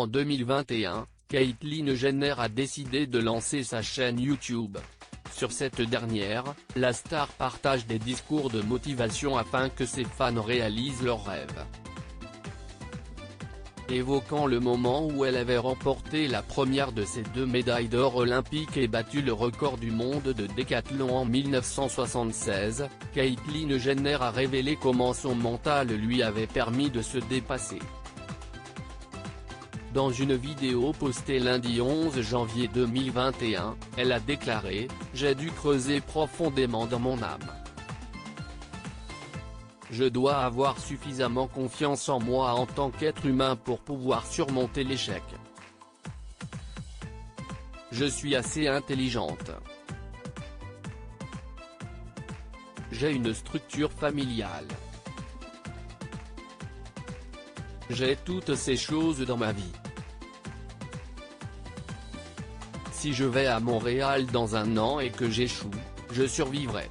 En 2021, Caitlyn Jenner a décidé de lancer sa chaîne YouTube. Sur cette dernière, la star partage des discours de motivation afin que ses fans réalisent leurs rêves. Évoquant le moment où elle avait remporté la première de ses 2 médailles d'or olympiques et battu le record du monde de décathlon en 1976, Caitlyn Jenner a révélé comment son mental lui avait permis de se dépasser. Dans une vidéo postée lundi 11 janvier 2021, elle a déclaré « J'ai dû creuser profondément dans mon âme. Je dois avoir suffisamment confiance en moi en tant qu'être humain pour pouvoir surmonter l'échec. Je suis assez intelligente. J'ai une structure familiale. J'ai toutes ces choses dans ma vie. Si je vais à Montréal dans un an et que j'échoue, je survivrai.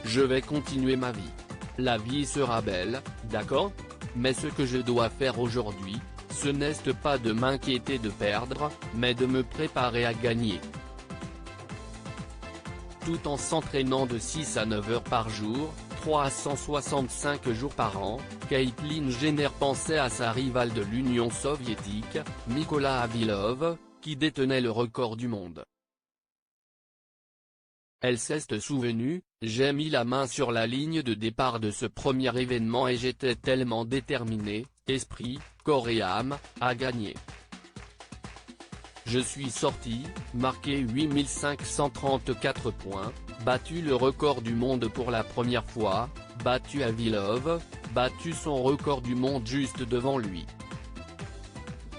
Je vais continuer ma vie. La vie sera belle, d'accord? Mais ce que je dois faire aujourd'hui, ce n'est pas de m'inquiéter de perdre, mais de me préparer à gagner. » Tout en s'entraînant de 6 à 9 heures par jour, 365 jours par an, Caitlyn Jenner pensait à sa rivale de l'Union soviétique, Mykola Avilov, qui détenait le record du monde. Elle s'est souvenue « J'ai mis la main sur la ligne de départ de ce premier événement et j'étais tellement déterminée, esprit, corps et âme, à gagner. Je suis sortie, marqué 8534 points, battu le record du monde pour la première fois, battu Avilov, battu son record du monde juste devant lui.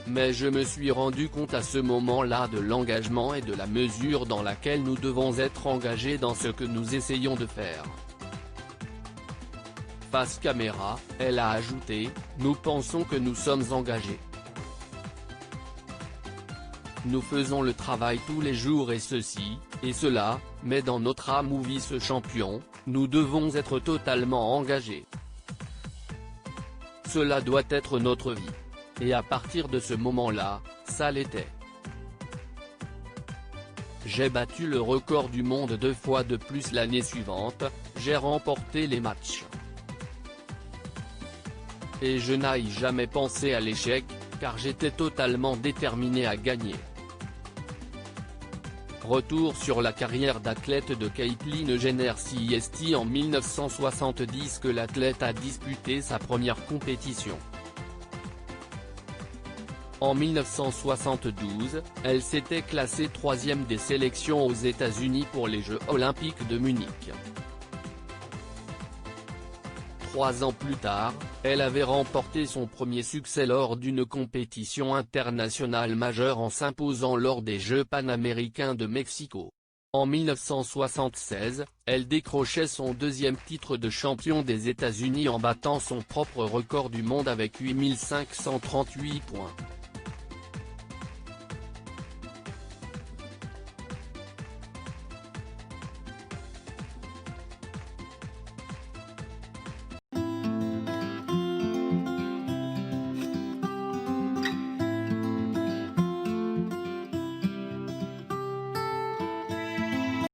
Mais je me suis rendu compte à ce moment-là de l'engagement et de la mesure dans laquelle nous devons être engagés dans ce que nous essayons de faire. » Face caméra, elle a ajouté « Nous pensons que nous sommes engagés. Nous faisons le travail tous les jours et ceci, et cela, mais dans notre âme ou vice-champion, nous devons être totalement engagés. Cela doit être notre vie. Et à partir de ce moment-là, ça l'était. J'ai battu le record du monde 2 fois de plus l'année suivante, j'ai remporté les matchs. Et je n'ai jamais pensé à l'échec, car j'étais totalement déterminé à gagner. » Retour sur la carrière d'athlète de Caitlyn Jenner. C'est en 1970 que l'athlète a disputé sa première compétition. En 1972, elle s'était classée 3e des sélections aux États-Unis pour les Jeux olympiques de Munich. 3 ans plus tard, elle avait remporté son premier succès lors d'une compétition internationale majeure en s'imposant lors des Jeux panaméricains de Mexico. En 1976, elle décrochait son 2e titre de champion des États-Unis en battant son propre record du monde avec 8538 points.